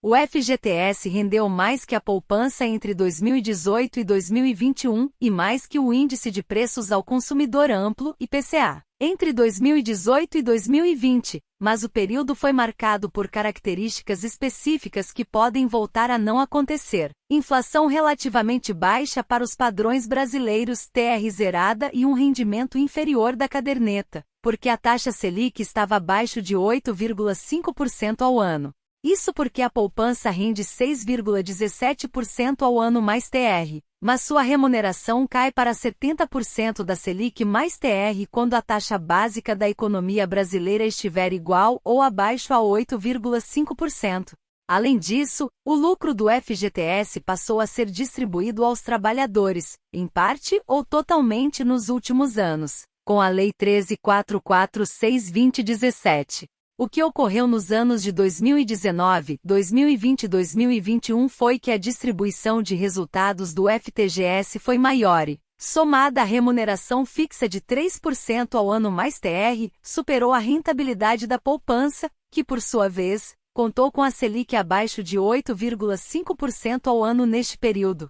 O FGTS rendeu mais que a poupança entre 2018 e 2021 e mais que o Índice de Preços ao Consumidor Amplo, IPCA, entre 2018 e 2020, mas o período foi marcado por características específicas que podem voltar a não acontecer. Inflação relativamente baixa para os padrões brasileiros, TR zerada e um rendimento inferior da caderneta, porque a taxa Selic estava abaixo de 8,5% ao ano. Isso porque a poupança rende 6,17% ao ano mais TR, mas sua remuneração cai para 70% da Selic mais TR quando a taxa básica da economia brasileira estiver igual ou abaixo a 8,5%. Além disso, o lucro do FGTS passou a ser distribuído aos trabalhadores, em parte ou totalmente nos últimos anos, com a Lei 13.446/2017. O que ocorreu nos anos de 2019, 2020 e 2021 foi que a distribuição de resultados do FGTS foi maior e, somada à remuneração fixa de 3% ao ano mais TR, superou a rentabilidade da poupança, que por sua vez, contou com a Selic abaixo de 8,5% ao ano neste período.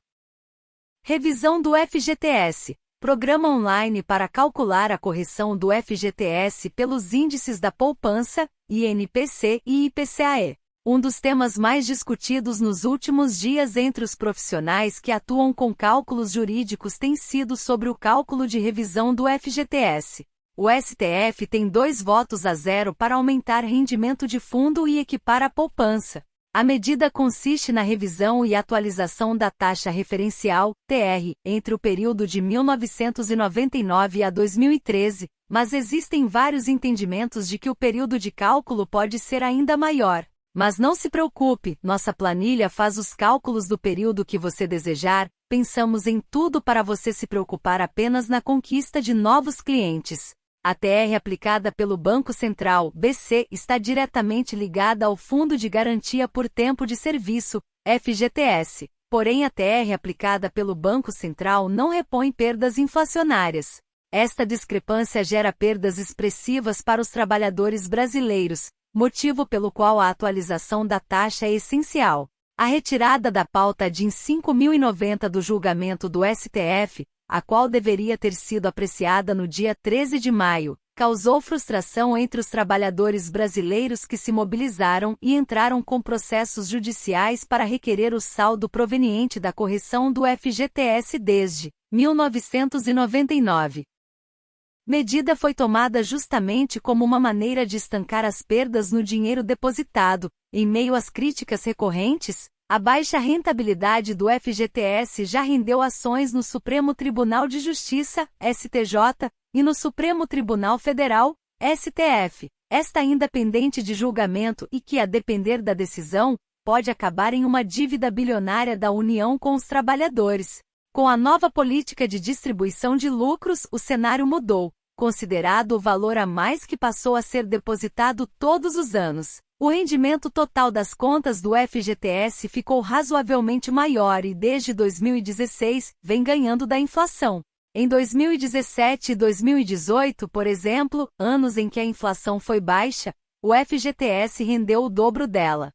Revisão do FGTS. Programa online para calcular a correção do FGTS pelos índices da poupança, INPC e IPCAE. Um dos temas mais discutidos nos últimos dias entre os profissionais que atuam com cálculos jurídicos tem sido sobre o cálculo de revisão do FGTS. O STF tem 2-0 para aumentar rendimento de fundo e equipar a poupança. A medida consiste na revisão e atualização da taxa referencial, TR, entre o período de 1999 a 2013, mas existem vários entendimentos de que o período de cálculo pode ser ainda maior. Mas não se preocupe, nossa planilha faz os cálculos do período que você desejar, pensamos em tudo para você se preocupar apenas na conquista de novos clientes. A TR aplicada pelo Banco Central, BC, está diretamente ligada ao Fundo de Garantia por Tempo de Serviço, FGTS. Porém, a TR aplicada pelo Banco Central não repõe perdas inflacionárias. Esta discrepância gera perdas expressivas para os trabalhadores brasileiros, motivo pelo qual a atualização da taxa é essencial. A retirada da pauta DIN 5.090 do julgamento do STF, a qual deveria ter sido apreciada no dia 13 de maio, causou frustração entre os trabalhadores brasileiros que se mobilizaram e entraram com processos judiciais para requerer o saldo proveniente da correção do FGTS desde 1999. Medida foi tomada justamente como uma maneira de estancar as perdas no dinheiro depositado, em meio às críticas recorrentes. A baixa rentabilidade do FGTS já rendeu ações no Supremo Tribunal de Justiça, STJ, e no Supremo Tribunal Federal, STF. Esta ainda pendente de julgamento e que, a depender da decisão, pode acabar em uma dívida bilionária da União com os trabalhadores. Com a nova política de distribuição de lucros, o cenário mudou, considerado o valor a mais que passou a ser depositado todos os anos. O rendimento total das contas do FGTS ficou razoavelmente maior e desde 2016 vem ganhando da inflação. Em 2017 e 2018, por exemplo, anos em que a inflação foi baixa, o FGTS rendeu o dobro dela.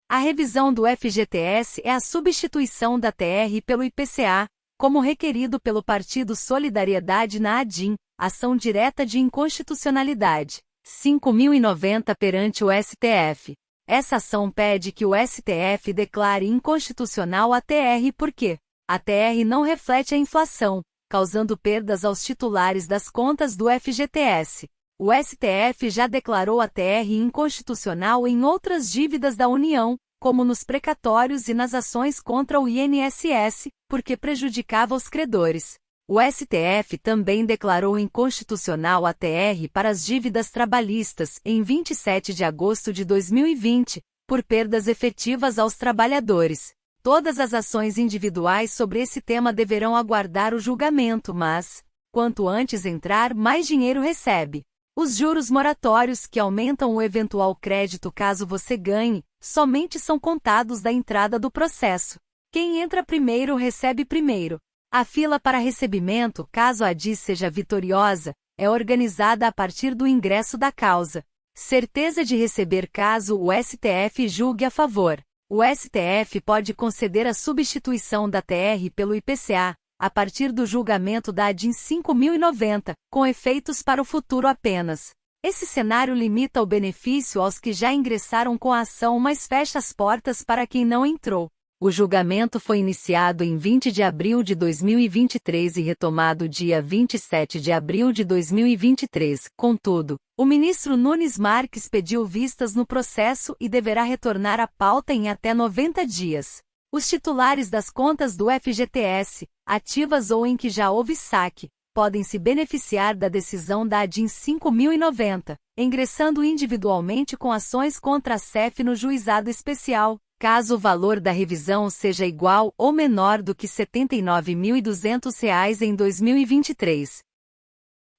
A revisão do FGTS é a substituição da TR pelo IPCA, como requerido pelo Partido Solidariedade na ADIM, Ação Direta de Inconstitucionalidade 5.090 perante o STF. Essa ação pede que o STF declare inconstitucional a TR porque a TR não reflete a inflação, causando perdas aos titulares das contas do FGTS. O STF já declarou a TR inconstitucional em outras dívidas da União, como nos precatórios e nas ações contra o INSS, porque prejudicava os credores. O STF também declarou inconstitucional a TR para as dívidas trabalhistas, em 27 de agosto de 2020, por perdas efetivas aos trabalhadores. Todas as ações individuais sobre esse tema deverão aguardar o julgamento, mas, quanto antes entrar, mais dinheiro recebe. Os juros moratórios que aumentam o eventual crédito caso você ganhe, somente são contados da entrada do processo. Quem entra primeiro recebe primeiro. A fila para recebimento, caso a DI seja vitoriosa, é organizada a partir do ingresso da causa. Certeza de receber caso o STF julgue a favor. O STF pode conceder a substituição da TR pelo IPCA, a partir do julgamento da ADIM 5090, com efeitos para o futuro apenas. Esse cenário limita o benefício aos que já ingressaram com a ação, mas fecha as portas para quem não entrou. O julgamento foi iniciado em 20 de abril de 2023 e retomado dia 27 de abril de 2023. Contudo, o ministro Nunes Marques pediu vistas no processo e deverá retornar à pauta em até 90 dias. Os titulares das contas do FGTS, ativas ou em que já houve saque, podem se beneficiar da decisão da ADIM 5090, ingressando individualmente com ações contra a SEF no juizado especial, caso o valor da revisão seja igual ou menor do que R$ 79.200 em 2023.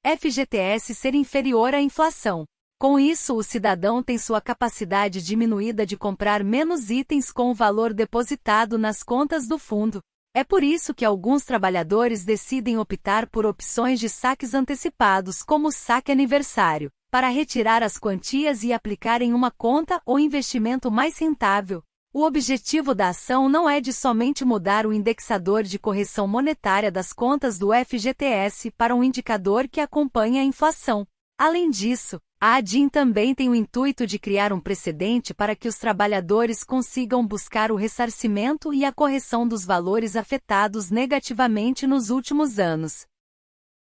FGTS ser inferior à inflação. Com isso, o cidadão tem sua capacidade diminuída de comprar menos itens com o valor depositado nas contas do fundo. É por isso que alguns trabalhadores decidem optar por opções de saques antecipados, como o saque aniversário, para retirar as quantias e aplicar em uma conta ou investimento mais rentável. O objetivo da ação não é de somente mudar o indexador de correção monetária das contas do FGTS para um indicador que acompanha a inflação. Além disso, a ADIM também tem o intuito de criar um precedente para que os trabalhadores consigam buscar o ressarcimento e a correção dos valores afetados negativamente nos últimos anos.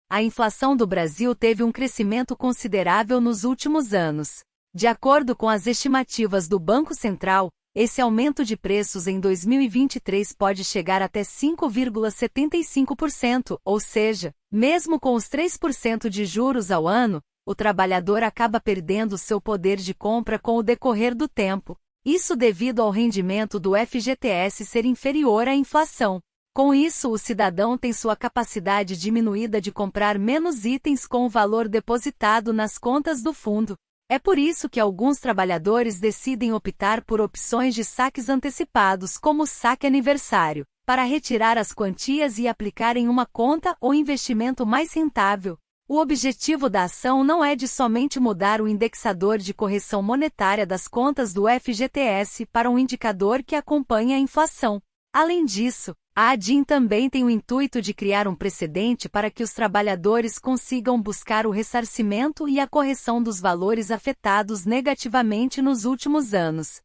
A inflação do Brasil teve um crescimento considerável nos últimos anos. De acordo com as estimativas do Banco Central, esse aumento de preços em 2023 pode chegar até 5,75%, ou seja, mesmo com os 3% de juros ao ano, o trabalhador acaba perdendo seu poder de compra com o decorrer do tempo. Isso devido ao rendimento do FGTS ser inferior à inflação. Com isso, o cidadão tem sua capacidade diminuída de comprar menos itens com o valor depositado nas contas do fundo. É por isso que alguns trabalhadores decidem optar por opções de saques antecipados, como o saque aniversário, para retirar as quantias e aplicar em uma conta ou investimento mais rentável. O objetivo da ação não é de somente mudar o indexador de correção monetária das contas do FGTS para um indicador que acompanha a inflação. Além disso, a ADIM também tem o intuito de criar um precedente para que os trabalhadores consigam buscar o ressarcimento e a correção dos valores afetados negativamente nos últimos anos.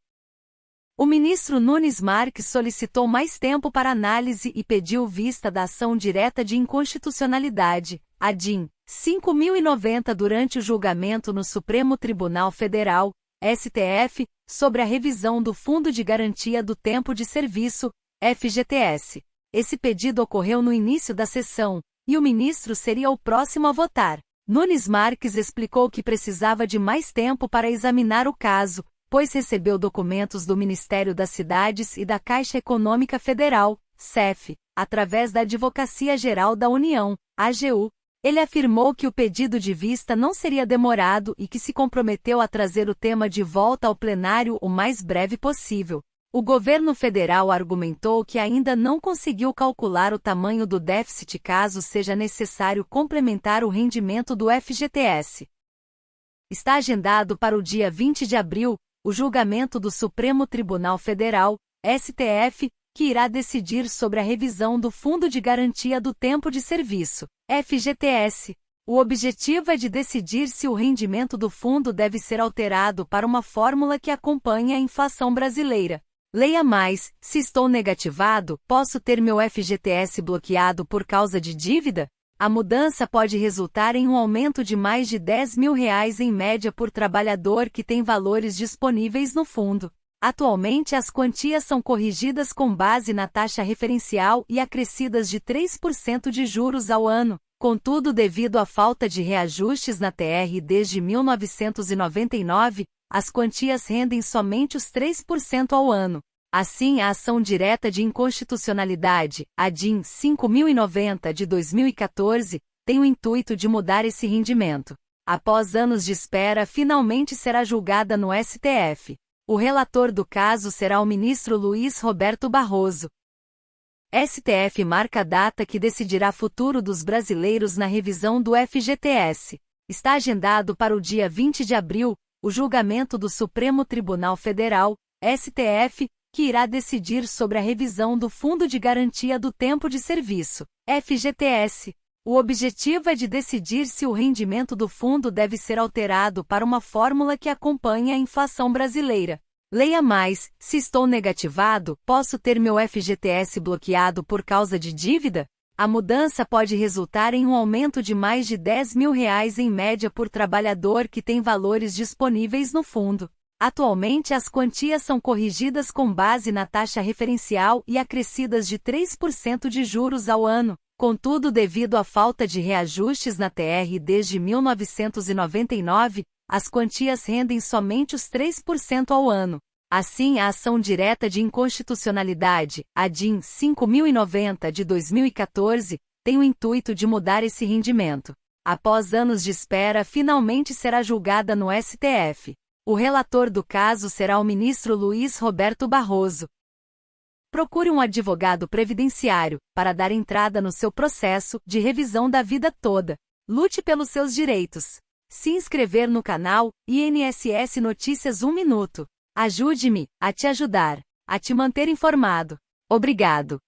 O ministro Nunes Marques solicitou mais tempo para análise e pediu vista da ação direta de inconstitucionalidade, ADIM 5090, durante o julgamento no Supremo Tribunal Federal, STF, sobre a revisão do Fundo de Garantia do Tempo de Serviço, FGTS. Esse pedido ocorreu no início da sessão, e o ministro seria o próximo a votar. Nunes Marques explicou que precisava de mais tempo para examinar o caso, pois recebeu documentos do Ministério das Cidades e da Caixa Econômica Federal, CEF, através da Advocacia Geral da União, AGU. Ele afirmou que o pedido de vista não seria demorado e que se comprometeu a trazer o tema de volta ao plenário o mais breve possível. O governo federal argumentou que ainda não conseguiu calcular o tamanho do déficit caso seja necessário complementar o rendimento do FGTS. Está agendado para o dia 20 de abril, o julgamento do Supremo Tribunal Federal, STF, que irá decidir sobre a revisão do Fundo de Garantia do Tempo de Serviço, FGTS. O objetivo é de decidir se o rendimento do fundo deve ser alterado para uma fórmula que acompanhe a inflação brasileira. Leia mais: se estou negativado, posso ter meu FGTS bloqueado por causa de dívida? A mudança pode resultar em um aumento de mais de R$ 10.000 em média por trabalhador que tem valores disponíveis no fundo. Atualmente as quantias são corrigidas com base na taxa referencial e acrescidas de 3% de juros ao ano. Contudo, devido à falta de reajustes na TR desde 1999, as quantias rendem somente os 3% ao ano. Assim, a ação direta de inconstitucionalidade, ADIM 5090 de 2014, tem o intuito de mudar esse rendimento. Após anos de espera, finalmente será julgada no STF. O relator do caso será o ministro Luiz Roberto Barroso. STF marca a data que decidirá o futuro dos brasileiros na revisão do FGTS. Está agendado para o dia 20 de abril, o julgamento do Supremo Tribunal Federal, STF, que irá decidir sobre a revisão do Fundo de Garantia do Tempo de Serviço, FGTS. O objetivo é de decidir se o rendimento do fundo deve ser alterado para uma fórmula que acompanhe a inflação brasileira. Leia mais: se estou negativado, posso ter meu FGTS bloqueado por causa de dívida? A mudança pode resultar em um aumento de mais de R$10 mil em média por trabalhador que tem valores disponíveis no fundo. Atualmente as quantias são corrigidas com base na taxa referencial e acrescidas de 3% de juros ao ano. Contudo, devido à falta de reajustes na TR desde 1999, as quantias rendem somente os 3% ao ano. Assim, a ação direta de inconstitucionalidade, a DIN 5090 de 2014, tem o intuito de mudar esse rendimento. Após anos de espera, finalmente será julgada no STF. O relator do caso será o ministro Luiz Roberto Barroso. Procure um advogado previdenciário para dar entrada no seu processo de revisão da vida toda. Lute pelos seus direitos. Se inscrever no canal INSS Notícias 1 Minuto. Ajude-me a te ajudar, a te manter informado. Obrigado.